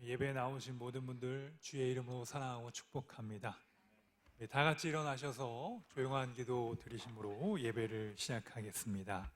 예배에 나오신 모든 분들 주의 이름으로 사랑하고 축복합니다. 다 같이 일어나셔서 조용한 기도 드리심으로 예배를 시작하겠습니다.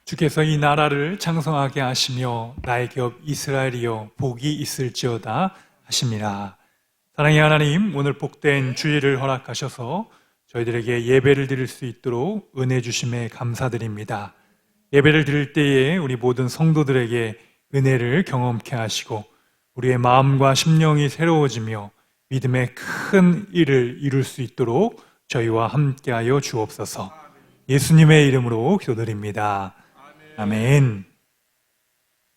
주께서 이 나라를 창성하게 하시며 나의 겹 이스라엘이여 복이 있을지어다 하심이라. 사랑의 하나님, 오늘 복된 주일을 허락하셔서 저희들에게 예배를 드릴 수 있도록 은혜 주심에 감사드립니다. 예배를 드릴 때에 우리 모든 성도들에게 은혜를 경험케 하시고 우리의 마음과 심령이 새로워지며 믿음의 큰 일을 이룰 수 있도록 저희와 함께하여 주옵소서. 예수님의 이름으로 기도드립니다. 아멘.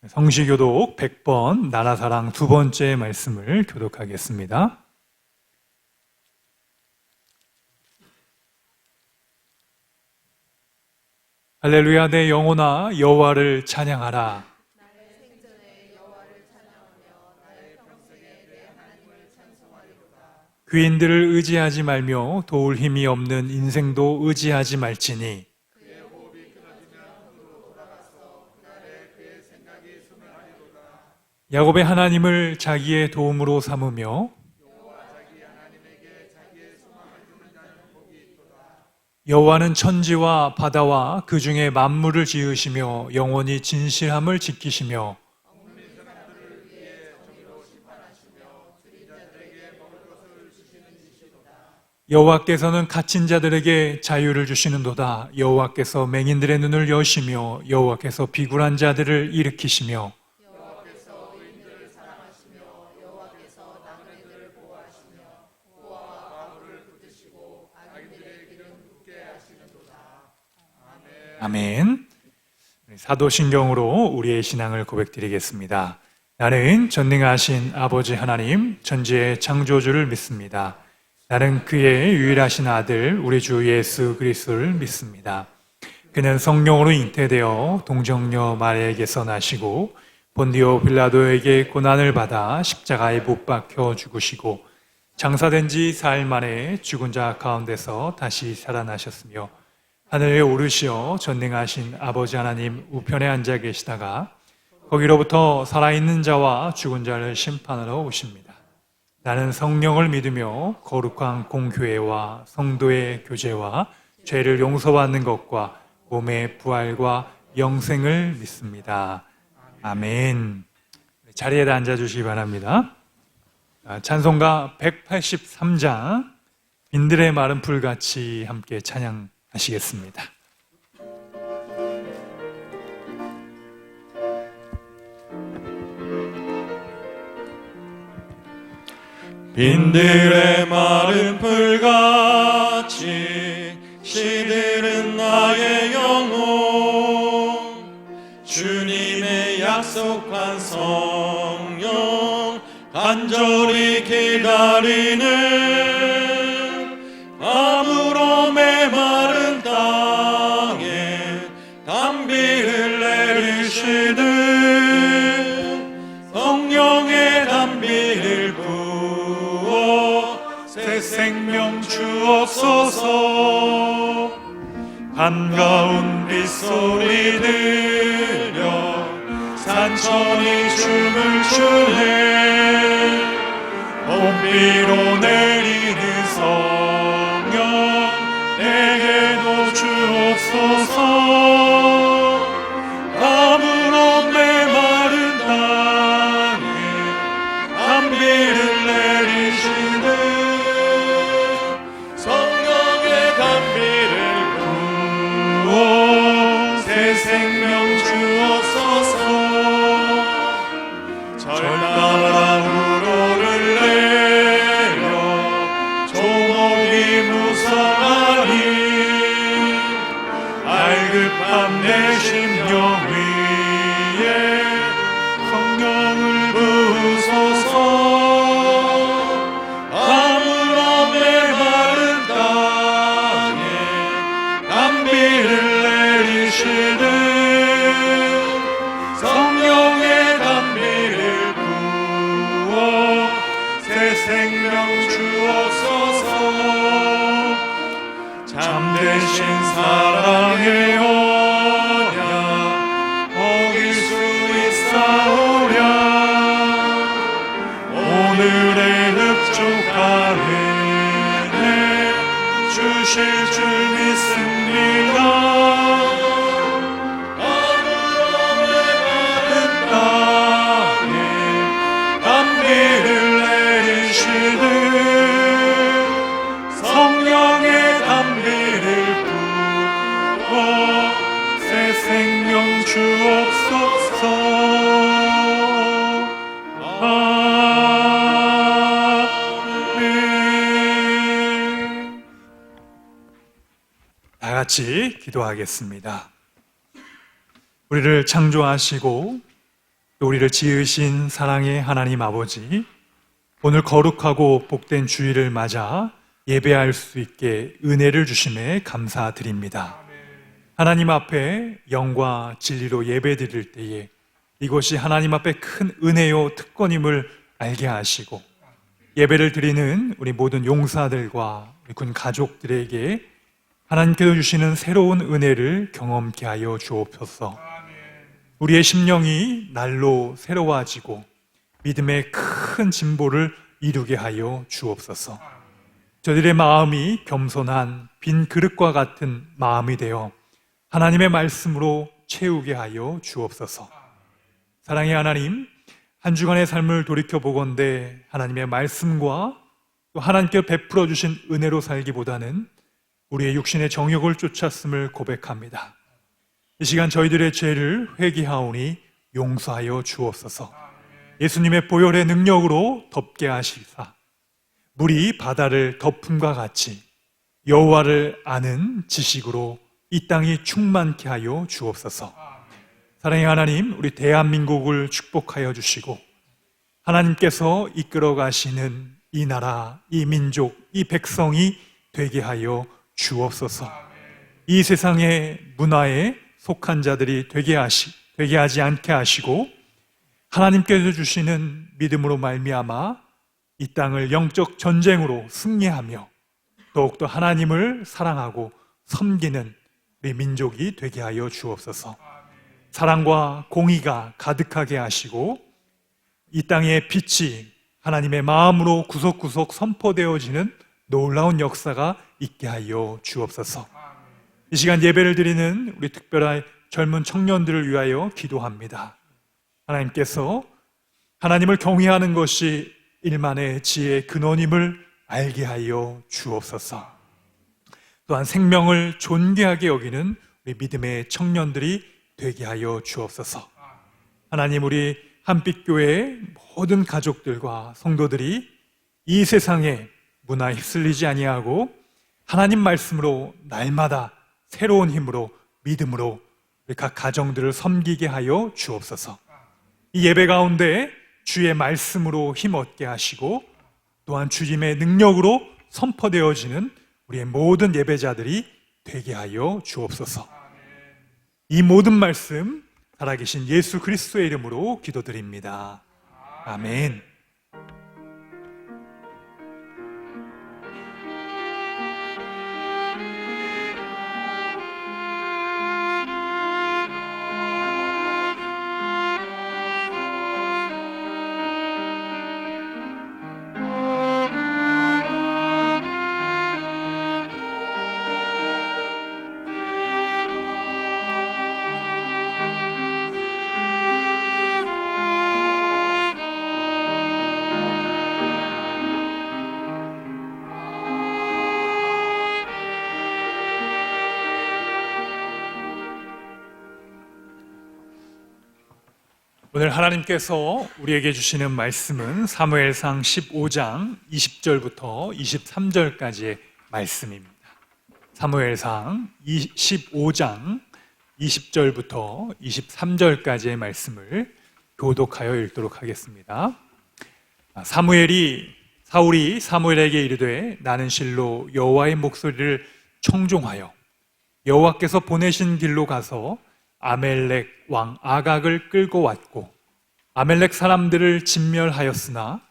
성시교독 100번 나라사랑 두 번째 말씀을 교독하겠습니다. 할렐루야. 내 영혼아 여호와를 찬양하라. 나의 생전에 여호와를 찬양하며 나의 평생에 내 하나님을 찬송하리로다. 귀인들을 의지하지 말며 도울 힘이 없는 인생도 의지하지 말지니 그의 호흡이 끊어지면 흙으로 돌아가서 그날에 그의 생각이 소멸하리로다. 야곱의 하나님을 자기의 도움으로 삼으며 여호와 자기 하나님에게 자기의 소망을 두는 자는 복이 있도다. 여호와는 천지와 바다와 그 중에 만물을 지으시며 영원히 진실함을 지키시며 억눌린 사람들을 위해 정의로 심판하시며 줄인 자들에게 먹을 것을 주시는 이시로다. 여호와께서는 갇힌 자들에게 자유를 주시는도다. 여호와께서 맹인들의 눈을 여시며 여호와께서 비굴한 자들을 일으키시며 여호와께서 의인들을 사랑하시며 여호와께서 나그네들을 보호하시며 고아와 과부를 붙드시고 악인들의 길은 굳게 하시는도다. 아멘. 사도신경으로 우리의 신앙을 고백드리겠습니다. 나는 전능하신 아버지 하나님 천지의 창조주를 믿습니다. 나는 그의 유일하신 아들 우리 주 예수 그리스도를 믿습니다. 그는 성령으로 잉태되어 동정녀 마리아에게서 나시고 본디오 빌라도에게 고난을 받아 십자가에 못 박혀 죽으시고 장사된 지 사흘 만에 죽은 자 가운데서 다시 살아나셨으며 하늘에 오르시어 전능하신 아버지 하나님 우편에 앉아 계시다가 거기로부터 살아있는 자와 죽은 자를 심판하러 오십니다. 나는 성령을 믿으며 거룩한 공교회와 성도의 교제와 죄를 용서받는 것과 몸의 부활과 영생을 믿습니다. 아멘. 자리에 앉아주시기 바랍니다. 찬송가 183장 빈들의 마른 풀같이 함께 찬양하시겠습니다. 빈들의 마른 풀같이 시들은 나의 영혼 주님의 약속한 성령 간절히 기다리는 아무런 메마른 땅에 단비를 내리시는 성령의 단비를 새 생명 주옵소서. 한가운 빗소리 들려 산천이 춤을 추네. 봄비로 내리는 성령 내게도 주옵소서. 아무런 메마른 땅에 단비를 내리시는 생명 주옵소서. 절망 내 심령 위에 성령을 부으소서. 아무런 메마른 땅에 단비를 내리시는 성령의 단비를 부어 새 생명 주옵소서. 참되신 사랑의 언약 어길 수 있사오랴. 오늘의 흡족한 은혜 주실 줄 믿습니다. 아무런 메마른 땅에 단비를 내리시는 성령의 단비를 부어 새 생명 주옵소서. 아멘. 다 같이 기도하겠습니다. 우리를 창조하시고 또 우리를 지으신 사랑의 하나님 아버지, 오늘 거룩하고 복된 주일을 맞아 예배할 수 있게 은혜를 주심에 감사드립니다. 하나님 앞에 영과 진리로 예배드릴 때에 이것이 하나님 앞에 큰 은혜요 특권임을 알게 하시고, 예배를 드리는 우리 모든 용사들과 우리 군 가족들에게 하나님께서 주시는 새로운 은혜를 경험케 하여 주옵소서. 우리의 심령이 날로 새로워지고 믿음의 큰 진보를 이루게 하여 주옵소서. 저들의 마음이 겸손한 빈 그릇과 같은 마음이 되어 하나님의 말씀으로 채우게 하여 주옵소서. 사랑의 하나님, 한 주간의 삶을 돌이켜보건대 하나님의 말씀과 또 하나님께 베풀어 주신 은혜로 살기보다는 우리의 육신의 정욕을 쫓았음을 고백합니다. 이 시간 저희들의 죄를 회개하오니 용서하여 주옵소서. 예수님의 보혈의 능력으로 덮게 하시사 물이 바다를 덮음과 같이 여호와를 아는 지식으로 이 땅이 충만케 하여 주옵소서. 사랑의 하나님, 우리 대한민국을 축복하여 주시고 하나님께서 이끌어 가시는 이 나라, 이 민족, 이 백성이 되게 하여 주옵소서. 이 세상의 문화에 속한 자들이 되게 하지 않게 하시고 하나님께서 주시는 믿음으로 말미암아 이 땅을 영적 전쟁으로 승리하며 더욱더 하나님을 사랑하고 섬기는 우리 민족이 되게 하여 주옵소서. 사랑과 공의가 가득하게 하시고 이 땅의 빛이 하나님의 마음으로 구석구석 선포되어지는 놀라운 역사가 있게 하여 주옵소서. 이 시간 예배를 드리는 우리 특별한 젊은 청년들을 위하여 기도합니다. 하나님께서 하나님을 경외하는 것이 일만의 지혜의 근원임을 알게 하여 주옵소서. 또한 생명을 존귀하게 여기는 우리 믿음의 청년들이 되게 하여 주옵소서. 하나님, 우리 한빛교회의 모든 가족들과 성도들이 이 세상의 문화에 휩쓸리지 아니하고 하나님 말씀으로 날마다 새로운 힘으로 믿음으로 우리 각 가정들을 섬기게 하여 주옵소서. 이 예배 가운데 주의 말씀으로 힘 얻게 하시고 또한 주님의 능력으로 선포되어지는 우리의 모든 예배자들이 되게 하여 주옵소서. 이 모든 말씀 살아계신 예수 그리스도의 이름으로 기도드립니다. 아멘. 오늘 하나님께서 우리에게 주시는 말씀은 사무엘상 15장 20절부터 23절까지의 말씀입니다. 사무엘상 15장 20절부터 23절까지의 말씀을 교독하여 읽도록 하겠습니다. 사울이 사무엘에게 이르되 나는 실로 여호와의 목소리를 청종하여 여호와께서 보내신 길로 가서 아멜렉 왕 아각을 끌고 왔고 아멜렉 사람들을 진멸하였으나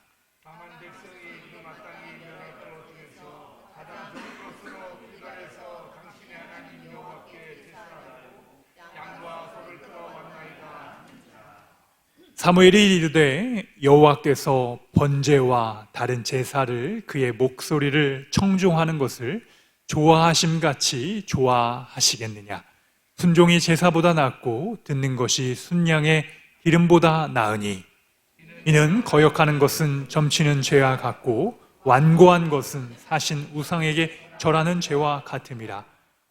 사무엘이 이르되 여호와께서 번제와 다른 제사를 그의 목소리를 청종하는 것을 좋아하심같이 좋아하시겠느냐? 순종이 제사보다 낫고 듣는 것이 순양의 기름보다 나으니 이는 거역하는 것은 점치는 죄와 같고 완고한 것은 사신 우상에게 절하는 죄와 같음이라.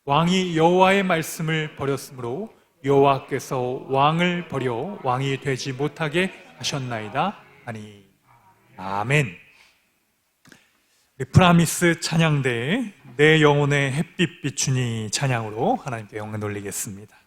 왕이 여호와의 말씀을 버렸으므로 여호와께서 왕을 버려 왕이 되지 못하게 하셨나이다 하니. 아멘. 프라미스 찬양대에 내 영혼의 햇빛 비추니 찬양으로 하나님께 영광 돌리겠습니다.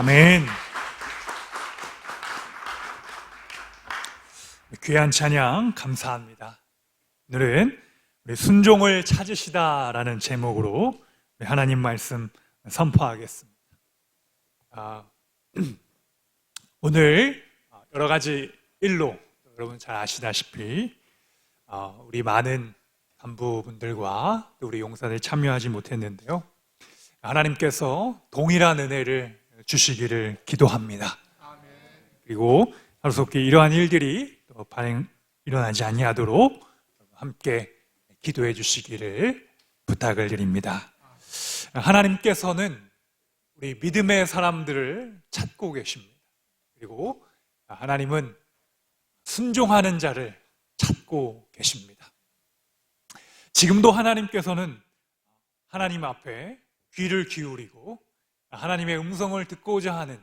아멘. 귀한 찬양 감사합니다. 오늘은 우리 순종을 찾으시다라는 제목으로 우리 하나님 말씀 선포하겠습니다. 오늘 여러 가지 일로 여러분 잘 아시다시피 우리 많은 간부분들과 또 우리 용사들 참여하지 못했는데요. 하나님께서 동일한 은혜를 주시기를 기도합니다. 그리고 하루속히 이러한 일들이 또 일어나지 아니하도록 함께 기도해 주시기를 부탁을 드립니다. 하나님께서는 우리 믿음의 사람들을 찾고 계십니다. 그리고 하나님은 순종하는 자를 찾고 계십니다. 지금도 하나님께서는 하나님 앞에 귀를 기울이고 하나님의 음성을 듣고자 하는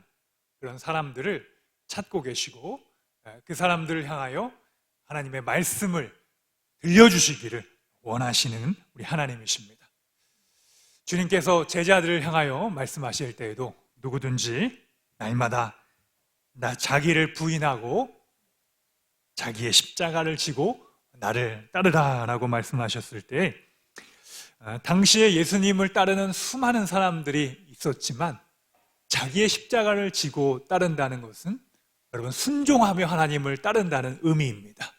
그런 사람들을 찾고 계시고 그 사람들을 향하여 하나님의 말씀을 들려주시기를 원하시는 우리 하나님이십니다. 주님께서 제자들을 향하여 말씀하실 때에도 누구든지 날마다 자기를 부인하고 자기의 십자가를 지고 나를 따르라라고 말씀하셨을 때 당시에 예수님을 따르는 수많은 사람들이 있었지만 자기의 십자가를 지고 따른다는 것은 여러분 순종하며 하나님을 따른다는 의미입니다.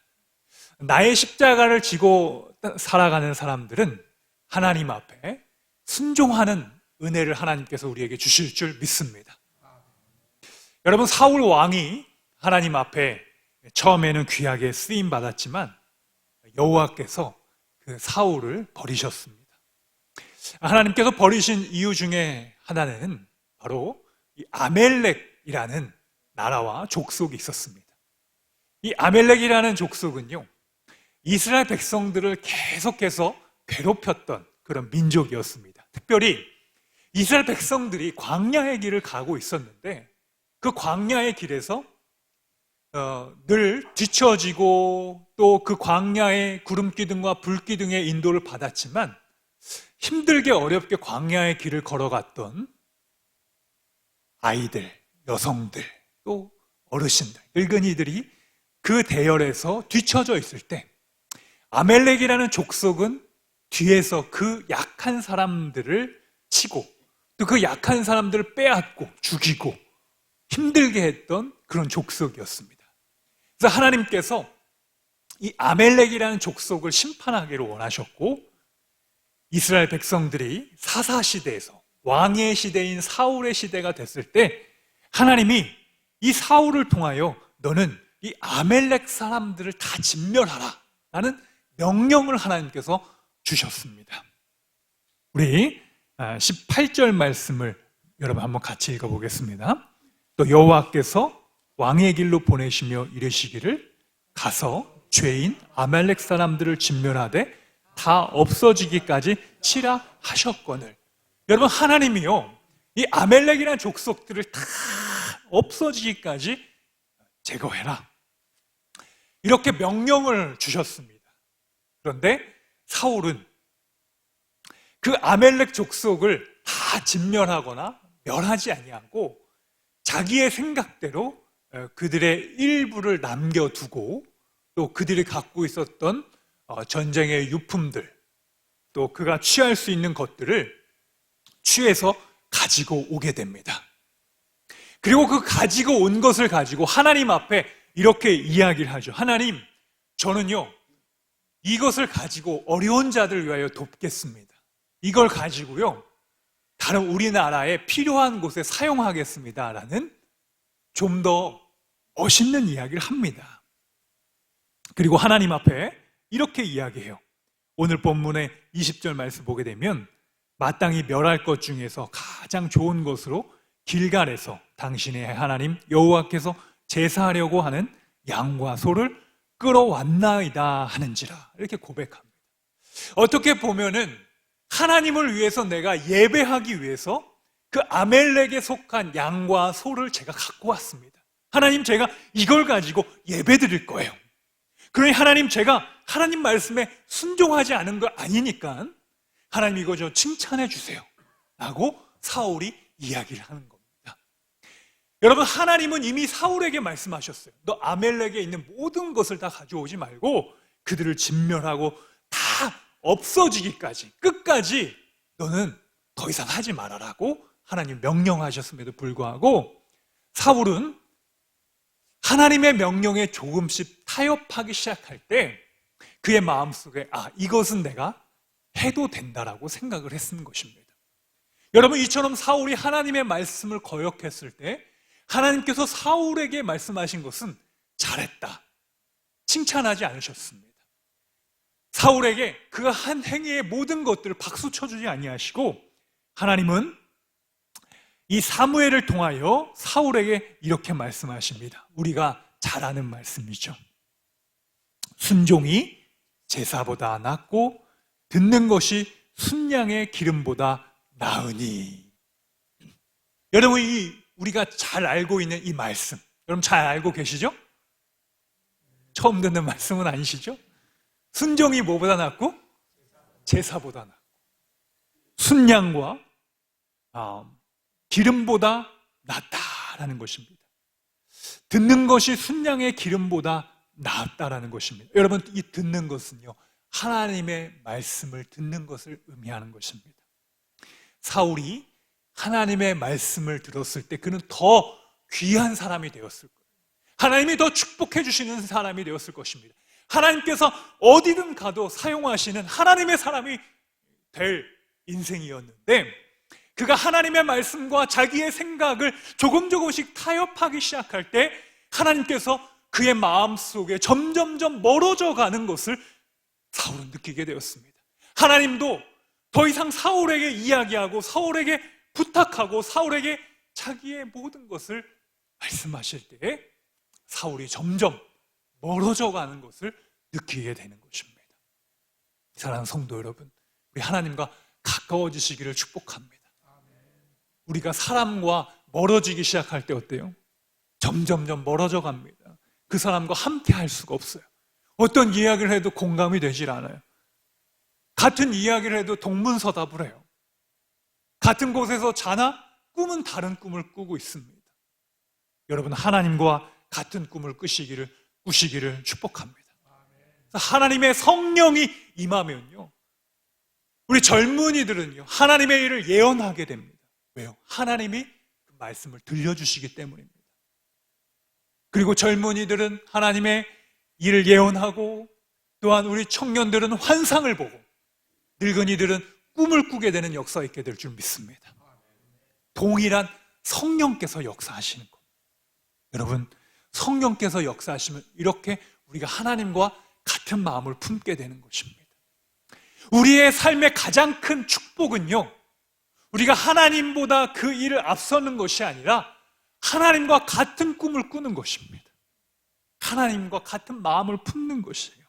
나의 십자가를 지고 살아가는 사람들은 하나님 앞에 순종하는 은혜를 하나님께서 우리에게 주실 줄 믿습니다. 여러분 사울 왕이 하나님 앞에 처음에는 귀하게 쓰임 받았지만 여호와께서 그 사울을 버리셨습니다. 하나님께서 버리신 이유 중에 하나는 바로 이 아멜렉이라는 나라와 족속이 있었습니다. 이 아멜렉이라는 족속은요, 이스라엘 백성들을 계속해서 괴롭혔던 그런 민족이었습니다. 특별히 이스라엘 백성들이 광야의 길을 가고 있었는데 그 광야의 길에서 늘 뒤처지고 또 그 광야의 구름기둥과 불기둥의 인도를 받았지만 힘들게 어렵게 광야의 길을 걸어갔던 아이들, 여성들, 또 어르신들, 늙은이들이 그 대열에서 뒤처져 있을 때 아멜렉이라는 족속은 뒤에서 그 약한 사람들을 치고 또 그 약한 사람들을 빼앗고 죽이고 힘들게 했던 그런 족속이었습니다. 그래서 하나님께서 이 아멜렉이라는 족속을 심판하기를 원하셨고 이스라엘 백성들이 사사시대에서 왕의 시대인 사울의 시대가 됐을 때 하나님이 이 사울을 통하여 너는 이 아멜렉 사람들을 다 진멸하라 라는 명령을 하나님께서 주셨습니다. 우리 18절 말씀을 여러분 한번 같이 읽어보겠습니다. 또 여호와께서 왕의 길로 보내시며 이르시기를 가서 죄인 아멜렉 사람들을 진멸하되 다 없어지기까지 치라 하셨거늘. 여러분 하나님이요 이 아멜렉이라는 족속들을 다 없어지기까지 제거해라 이렇게 명령을 주셨습니다. 그런데 사울은 그 아멜렉 족속을 다 진멸하거나 멸하지 아니하고 자기의 생각대로 그들의 일부를 남겨두고 또 그들이 갖고 있었던 전쟁의 유품들 또 그가 취할 수 있는 것들을 취해서 가지고 오게 됩니다. 그리고 그 가지고 온 것을 가지고 하나님 앞에 이렇게 이야기를 하죠. 하나님, 저는요 이것을 가지고 어려운 자들을 위하여 돕겠습니다. 이걸 가지고요 다른 우리나라에 필요한 곳에 사용하겠습니다 라는 좀 더 멋있는 이야기를 합니다. 그리고 하나님 앞에 이렇게 이야기해요. 오늘 본문의 20절 말씀 보게 되면 마땅히 멸할 것 중에서 가장 좋은 것으로 길갈에서 당신의 하나님 여호와께서 제사하려고 하는 양과 소를 끌어왔나이다 하는지라 이렇게 고백합니다. 어떻게 보면은 하나님을 위해서 내가 예배하기 위해서 그 아멜렉에 속한 양과 소를 제가 갖고 왔습니다. 하나님 제가 이걸 가지고 예배 드릴 거예요. 그러니 하나님 제가 하나님 말씀에 순종하지 않은 거 아니니까 하나님 이거 저 칭찬해 주세요 라고 사울이 이야기를 하는 겁니다. 여러분, 하나님은 이미 사울에게 말씀하셨어요. 너 아멜렉에 있는 모든 것을 다 가져오지 말고 그들을 진멸하고 다 없어지기까지, 끝까지 너는 더 이상 하지 말아라고 하나님 명령하셨음에도 불구하고 사울은 하나님의 명령에 조금씩 타협하기 시작할 때 그의 마음속에 이것은 내가 해도 된다라고 생각을 했는 것입니다. 여러분, 이처럼 사울이 하나님의 말씀을 거역했을 때 하나님께서 사울에게 말씀하신 것은 잘했다, 칭찬하지 않으셨습니다. 사울에게 그가 한 행위의 모든 것들을 박수 쳐주지 아니하시고 하나님은 이 사무엘을 통하여 사울에게 이렇게 말씀하십니다. 우리가 잘 아는 말씀이죠. 순종이 제사보다 낫고 듣는 것이 순양의 기름보다 나으니. 여러분, 우리가 잘 알고 있는 이 말씀, 여러분 잘 알고 계시죠? 처음 듣는 말씀은 아니시죠? 순종이 뭐보다 낫고? 제사보다 낫고 순양과 기름보다 낫다라는 것입니다. 듣는 것이 순양의 기름보다 낫다라는 것입니다. 여러분, 이 듣는 것은요, 하나님의 말씀을 듣는 것을 의미하는 것입니다. 사울이 하나님의 말씀을 들었을 때 그는 더 귀한 사람이 되었을 거예요. 하나님이 더 축복해 주시는 사람이 되었을 것입니다. 하나님께서 어디든 가도 사용하시는 하나님의 사람이 될 인생이었는데 그가 하나님의 말씀과 자기의 생각을 조금씩 타협하기 시작할 때 하나님께서 그의 마음속에 점점점 멀어져 가는 것을 사울은 느끼게 되었습니다. 하나님도 더 이상 사울에게 이야기하고 사울에게 부탁하고 사울에게 자기의 모든 것을 말씀하실 때 사울이 점점 멀어져 가는 것을 느끼게 되는 것입니다. 사랑하는 성도 여러분, 우리 하나님과 가까워지시기를 축복합니다. 우리가 사람과 멀어지기 시작할 때 어때요? 점점점 멀어져 갑니다. 그 사람과 함께 할 수가 없어요. 어떤 이야기를 해도 공감이 되질 않아요. 같은 이야기를 해도 동문서답을 해요. 같은 곳에서 자나 꿈은 다른 꿈을 꾸고 있습니다. 여러분, 하나님과 같은 꿈을 꾸시기를 축복합니다. 하나님의 성령이 임하면요, 우리 젊은이들은요, 하나님의 일을 예언하게 됩니다. 왜요? 하나님이 그 말씀을 들려주시기 때문입니다. 그리고 젊은이들은 하나님의 일을 예언하고 또한 우리 청년들은 환상을 보고 늙은이들은 꿈을 꾸게 되는 역사가 있게 될 줄 믿습니다. 동일한 성령께서 역사하시는 것. 여러분, 성령께서 역사하시면 이렇게 우리가 하나님과 같은 마음을 품게 되는 것입니다. 우리의 삶의 가장 큰 축복은요, 우리가 하나님보다 그 일을 앞서는 것이 아니라 하나님과 같은 꿈을 꾸는 것입니다. 하나님과 같은 마음을 품는 것이에요.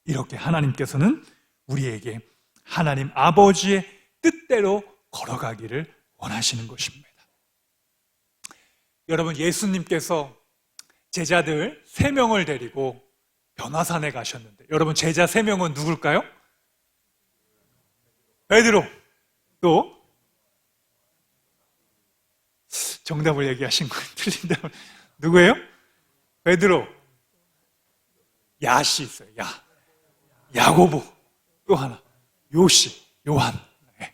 이렇게 하나님께서는 우리에게 하나님 아버지의 뜻대로 걸어가기를 원하시는 것입니다. 여러분, 예수님께서 제자들 3명을 데리고 변화산에 가셨는데 여러분, 제자 3명은 누굴까요? 베드로, 또 정답을 얘기하신 거예요. 틀린다. 누구예요? 베드로, 야시 있어요. 야고보, 또 하나 요시, 요한. 네.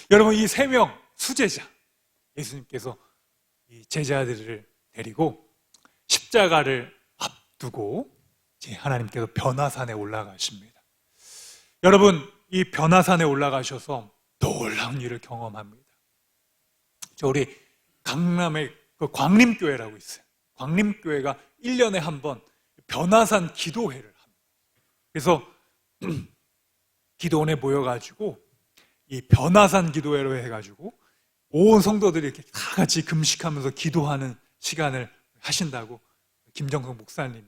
여러분, 이 3명 수제자, 예수님께서 이 제자들을 데리고 십자가를 앞두고 하나님께서 변화산에 올라가십니다. 여러분, 이 변화산에 올라가셔서 놀라운 일을 경험합니다. 우리 강남에 그 광림교회라고 있어요. 광림교회가 1년에 한 번 변화산 기도회를 합니다. 그래서 기도원에 모여가지고 이 변화산 기도회로 해가지고 온 성도들이 이렇게 다 같이 금식하면서 기도하는 시간을 하신다고 김정성 목사님이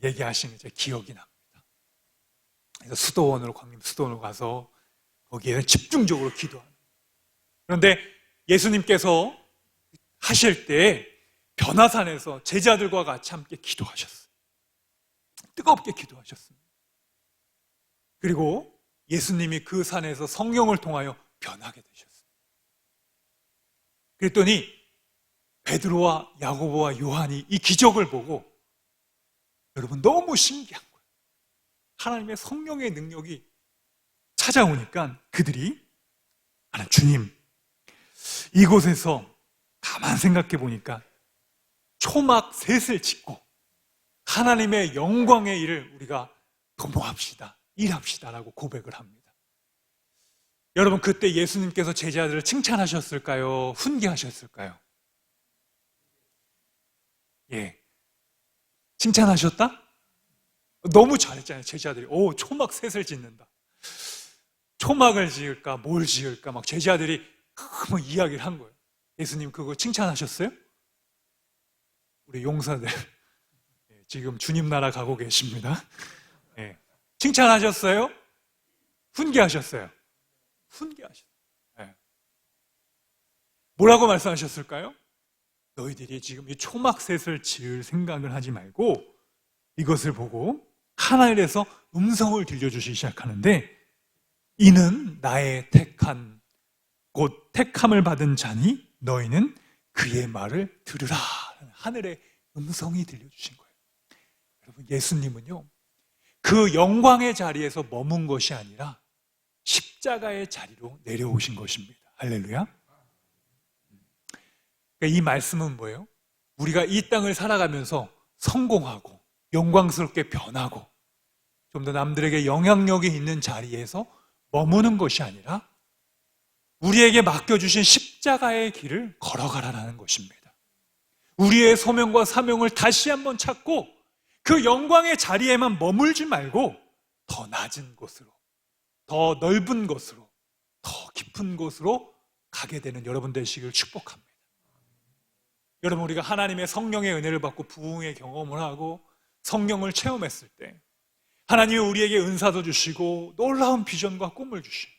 얘기하시는 제 기억이 납니다. 그래서 광림 수도원으로 가서 거기에 집중적으로 기도합니다. 그런데 예수님께서 하실 때 변화산에서 제자들과 같이 함께 기도하셨어요. 뜨겁게 기도하셨습니다. 그리고 예수님이 그 산에서 성령을 통하여 변하게 되셨어요. 그랬더니 베드로와 야고보와 요한이 이 기적을 보고 여러분 너무 신기한 거예요. 하나님의 성령의 능력이 찾아오니까 그들이 주님, 이곳에서 가만 생각해 보니까 초막 셋을 짓고 하나님의 영광의 일을 우리가 도모합시다, 일합시다라고 고백을 합니다. 여러분, 그때 예수님께서 제자들을 칭찬하셨을까요? 훈계하셨을까요? 예, 칭찬하셨다? 너무 잘했잖아요. 제자들이 초막 셋을 짓는다, 초막을 지을까 뭘 지을까 막 제자들이 막 이야기를 한 거예요. 예수님 그거 칭찬하셨어요? 우리 용사들 지금 주님 나라 가고 계십니다. 예. 칭찬하셨어요? 훈계하셨어요? 훈계하셨어요. 예. 뭐라고 말씀하셨을까요? 너희들이 지금 이 초막셋을 지을 생각을 하지 말고 이것을 보고 하늘에서 음성을 들려주시기 시작하는데, 이는 나의 택한 곧 택함을 받은 자니 너희는 그의 말을 들으라. 하늘의 음성이 들려주신 거예요. 여러분, 예수님은요 그 영광의 자리에서 머문 것이 아니라 십자가의 자리로 내려오신 것입니다. 할렐루야. 그러니까 이 말씀은 뭐예요? 우리가 이 땅을 살아가면서 성공하고 영광스럽게 변하고 좀 더 남들에게 영향력이 있는 자리에서 머무는 것이 아니라 우리에게 맡겨주신 십자가의 길을 걸어가라는 것입니다. 우리의 소명과 사명을 다시 한번 찾고 그 영광의 자리에만 머물지 말고 더 낮은 곳으로, 더 넓은 곳으로, 더 깊은 곳으로 가게 되는 여러분 되시길 축복합니다. 여러분, 우리가 하나님의 성령의 은혜를 받고 부흥의 경험을 하고 성령을 체험했을 때 하나님이 우리에게 은사도 주시고 놀라운 비전과 꿈을 주시고,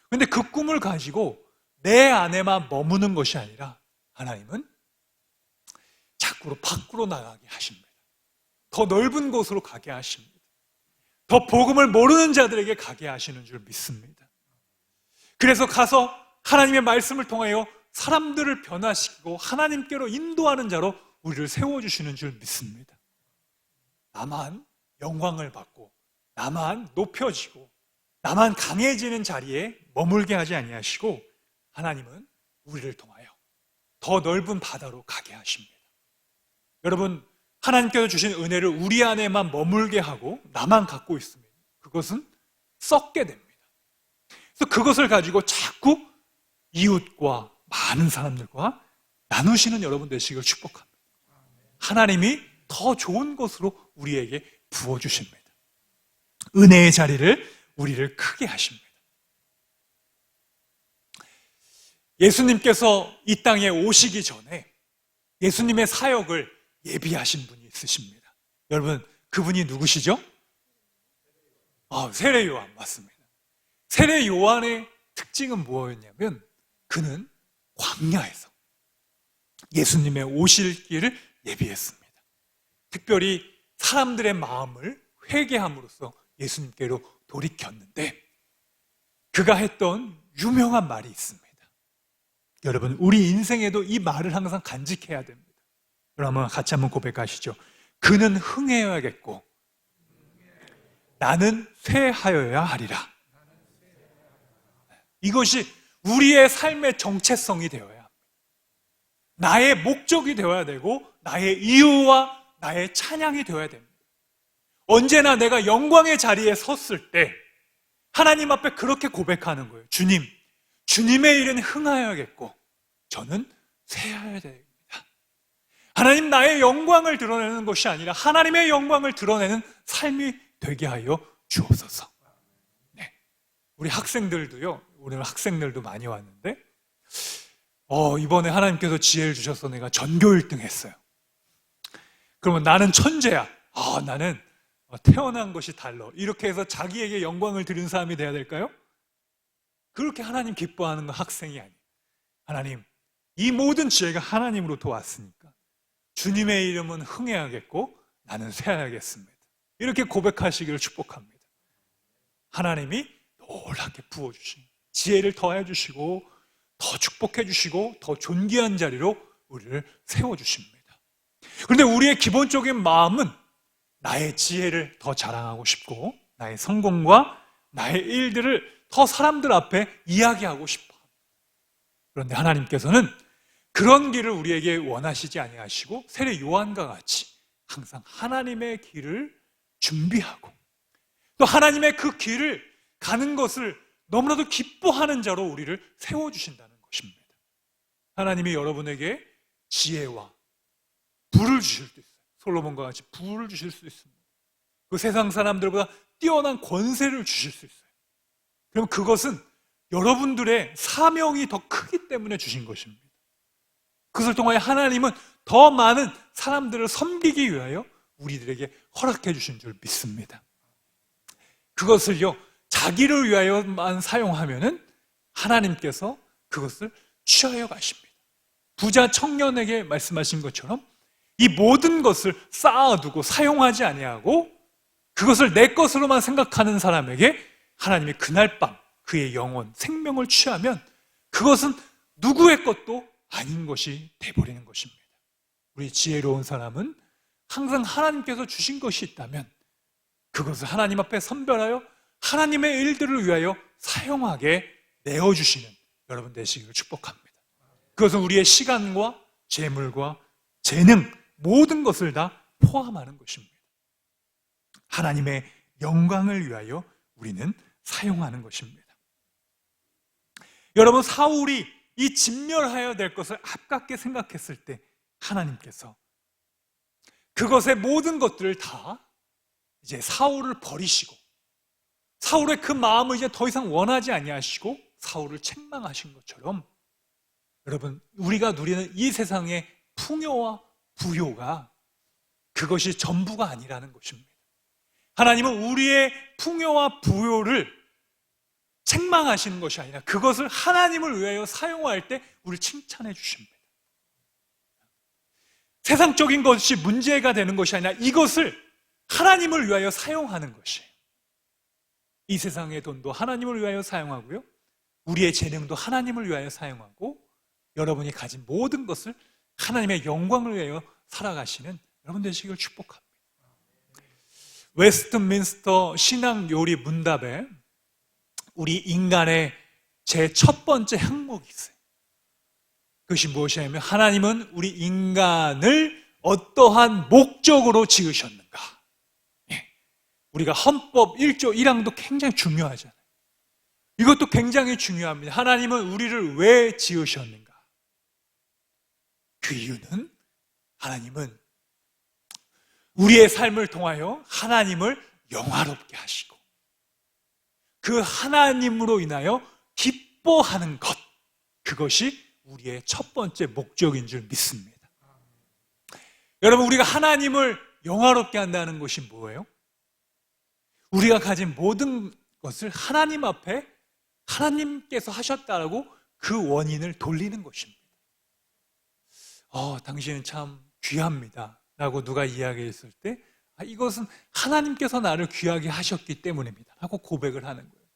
그런데 그 꿈을 가지고 내 안에만 머무는 것이 아니라 하나님은 자꾸로 밖으로 나가게 하십니다. 더 넓은 곳으로 가게 하십니다. 더 복음을 모르는 자들에게 가게 하시는 줄 믿습니다. 그래서 가서 하나님의 말씀을 통하여 사람들을 변화시키고 하나님께로 인도하는 자로 우리를 세워주시는 줄 믿습니다. 나만 영광을 받고 나만 높여지고 나만 강해지는 자리에 머물게 하지 아니하시고 하나님은 우리를 통하여 더 넓은 바다로 가게 하십니다. 여러분, 하나님께서 주신 은혜를 우리 안에만 머물게 하고 나만 갖고 있으면 그것은 썩게 됩니다. 그래서 그것을 가지고 자꾸 이웃과 많은 사람들과 나누시는 여러분 되시길 축복합니다. 하나님이 더 좋은 것으로 우리에게 부어주십니다. 은혜의 자리를 우리를 크게 하십니다. 예수님께서 이 땅에 오시기 전에 예수님의 사역을 예비하신 분이 있으십니다. 여러분, 그분이 누구시죠? 세례 요한 맞습니다. 세례 요한의 특징은 무엇이었냐면 그는 광야에서 예수님의 오실 길을 예비했습니다. 특별히 사람들의 마음을 회개함으로써 예수님께로 돌이켰는데 그가 했던 유명한 말이 있습니다. 여러분, 우리 인생에도 이 말을 항상 간직해야 됩니다. 그러면 같이 한번 고백하시죠. 그는 흥해야겠고 나는 쇠하여야 하리라. 이것이 우리의 삶의 정체성이 되어야 합니다. 나의 목적이 되어야 되고 나의 이유와 나의 찬양이 되어야 됩니다. 언제나 내가 영광의 자리에 섰을 때 하나님 앞에 그렇게 고백하는 거예요. 주님, 주님의 일은 흥하여야겠고 저는 쇠하여야 됩니다. 하나님, 나의 영광을 드러내는 것이 아니라 하나님의 영광을 드러내는 삶이 되게 하여 주옵소서. 네. 우리 학생들도요, 오늘 학생들도 많이 왔는데 이번에 하나님께서 지혜를 주셔서 내가 전교 1등 했어요. 그러면 나는 천재야. 나는 태어난 것이 달라. 이렇게 해서 자기에게 영광을 드리는 사람이 돼야 될까요? 그렇게 하나님 기뻐하는 건 학생이 아니에요. 하나님, 이 모든 지혜가 하나님으로부터 왔으니까 주님의 이름은 흥해야겠고 나는 쇠하야겠습니다. 이렇게 고백하시기를 축복합니다. 하나님이 놀랍게 부어주신 지혜를 더해 주시고 더 축복해 주시고 더 존귀한 자리로 우리를 세워주십니다. 그런데 우리의 기본적인 마음은 나의 지혜를 더 자랑하고 싶고 나의 성공과 나의 일들을 더 사람들 앞에 이야기하고 싶어. 그런데 하나님께서는 그런 길을 우리에게 원하시지 아니하시고 세례 요한과 같이 항상 하나님의 길을 준비하고 또 하나님의 그 길을 가는 것을 너무나도 기뻐하는 자로 우리를 세워주신다는 것입니다. 하나님이 여러분에게 지혜와 부를 주실 수 있어요. 솔로몬과 같이 부를 주실 수 있습니다. 그 세상 사람들보다 뛰어난 권세를 주실 수 있어요. 그럼 그것은 여러분들의 사명이 더 크기 때문에 주신 것입니다. 그것을 통하여 하나님은 더 많은 사람들을 섬기기 위하여 우리들에게 허락해 주신 줄 믿습니다. 그것을요, 자기를 위하여만 사용하면은 하나님께서 그것을 취하여 가십니다. 부자 청년에게 말씀하신 것처럼 이 모든 것을 쌓아두고 사용하지 아니하고 그것을 내 것으로만 생각하는 사람에게 하나님이 그날 밤 그의 영혼, 생명을 취하면 그것은 누구의 것도 아닌 것이 돼버리는 것입니다. 우리 지혜로운 사람은 항상 하나님께서 주신 것이 있다면 그것을 하나님 앞에 선별하여 하나님의 일들을 위하여 사용하게 내어주시는 여러분 되시기를 축복합니다. 그것은 우리의 시간과 재물과 재능 모든 것을 다 포함하는 것입니다. 하나님의 영광을 위하여 우리는 사용하는 것입니다. 여러분, 사울이 이 진멸하여야 될 것을 아깝게 생각했을 때 하나님께서 그것의 모든 것들을 다 이제 사울을 버리시고 사울의 그 마음을 이제 더 이상 원하지 아니하시고 사울을 책망하신 것처럼 여러분, 우리가 누리는 이 세상의 풍요와 부요가 그것이 전부가 아니라는 것입니다. 하나님은 우리의 풍요와 부요를 책망하시는 것이 아니라 그것을 하나님을 위하여 사용할 때 우리를 칭찬해 주십니다. 세상적인 것이 문제가 되는 것이 아니라 이것을 하나님을 위하여 사용하는 것이에요. 이 세상의 돈도 하나님을 위하여 사용하고요, 우리의 재능도 하나님을 위하여 사용하고 여러분이 가진 모든 것을 하나님의 영광을 위하여 살아가시는 여러분 되시길 축복합니다. 웨스트민스터 신앙요리 문답에 우리 인간의 제 첫 번째 항목이 있어요. 그것이 무엇이냐면 하나님은 우리 인간을 어떠한 목적으로 지으셨는가. 우리가 헌법 1조 1항도 굉장히 중요하잖아요. 이것도 굉장히 중요합니다. 하나님은 우리를 왜 지으셨는가? 그 이유는 하나님은 우리의 삶을 통하여 하나님을 영화롭게 하시고 그 하나님으로 인하여 기뻐하는 것, 그것이 우리의 첫 번째 목적인 줄 믿습니다. 여러분, 우리가 하나님을 영화롭게 한다는 것이 뭐예요? 우리가 가진 모든 것을 하나님 앞에 하나님께서 하셨다라고 그 원인을 돌리는 것입니다. 당신은 참 귀합니다 라고 누가 이야기했을 때 이것은 하나님께서 나를 귀하게 하셨기 때문입니다 라고 고백을 하는 거예요.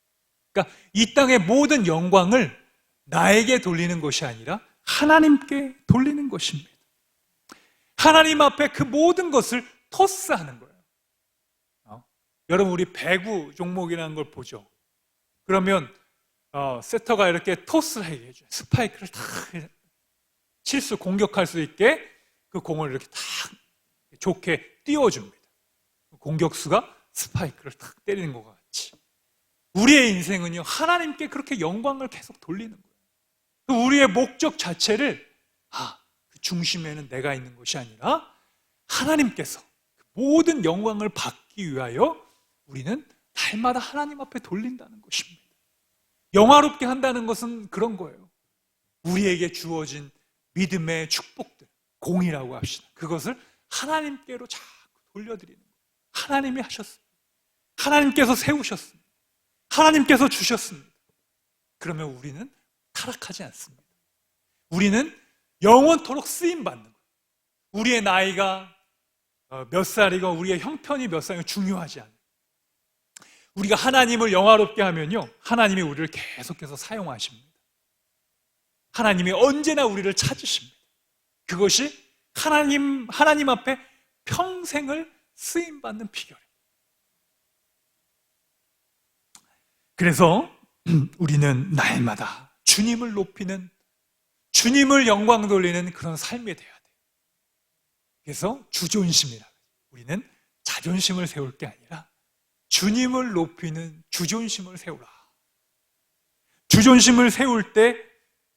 그러니까 이 땅의 모든 영광을 나에게 돌리는 것이 아니라 하나님께 돌리는 것입니다. 하나님 앞에 그 모든 것을 토스하는 거예요. 여러분, 우리 배구 종목이라는 걸 보죠. 그러면 세터가 이렇게 토스를 하게 해줘요. 스파이크를 탁 실수 공격할 수 있게 그 공을 이렇게 탁 좋게 띄워줍니다. 공격수가 스파이크를 탁 때리는 것 같이 우리의 인생은요, 하나님께 그렇게 영광을 계속 돌리는 거예요. 우리의 목적 자체를 그 중심에는 내가 있는 것이 아니라 하나님께서 모든 영광을 받기 위하여 우리는 날마다 하나님 앞에 돌린다는 것입니다. 영화롭게 한다는 것은 그런 거예요. 우리에게 주어진 믿음의 축복들, 공이라고 합시다. 그것을 하나님께로 자꾸 돌려드리는 거예요. 하나님이 하셨습니다. 하나님께서 세우셨습니다. 하나님께서 주셨습니다. 그러면 우리는 타락하지 않습니다. 우리는 영원토록 쓰임받는 거예요. 우리의 나이가 몇 살이고 우리의 형편이 몇 살이고 중요하지 않아요. 우리가 하나님을 영화롭게 하면요, 하나님이 우리를 계속해서 사용하십니다. 하나님이 언제나 우리를 찾으십니다. 그것이 하나님 앞에 평생을 쓰임받는 비결입니다. 그래서 우리는 날마다 주님을 높이는, 주님을 영광 돌리는 그런 삶이 돼야 돼요. 그래서 주존심이라. 우리는 자존심을 세울 게 아니라 주님을 높이는 주존심을 세우라. 주존심을 세울 때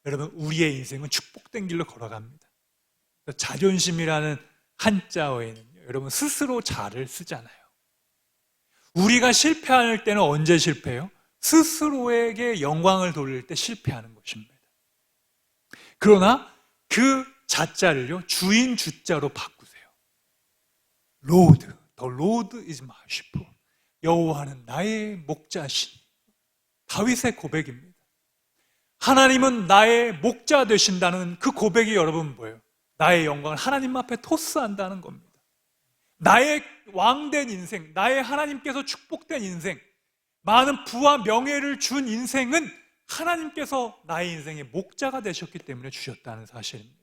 여러분 우리의 인생은 축복된 길로 걸어갑니다. 자존심이라는 한자어에는 여러분 스스로 자를 쓰잖아요. 우리가 실패할 때는 언제 실패해요? 스스로에게 영광을 돌릴 때 실패하는 것입니다. 그러나 그 자자를요 주인 주자로 바꾸세요. Lord, the Lord is my shepherd. 여호와는 나의 목자신. 다윗의 고백입니다. 하나님은 나의 목자 되신다는 그 고백이 여러분 뭐예요? 나의 영광을 하나님 앞에 토스한다는 겁니다. 나의 왕된 인생, 나의 하나님께서 축복된 인생, 많은 부와 명예를 준 인생은 하나님께서 나의 인생의 목자가 되셨기 때문에 주셨다는 사실입니다.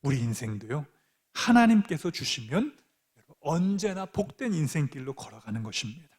우리 인생도요, 하나님께서 주시면 언제나 복된 인생길로 걸어가는 것입니다.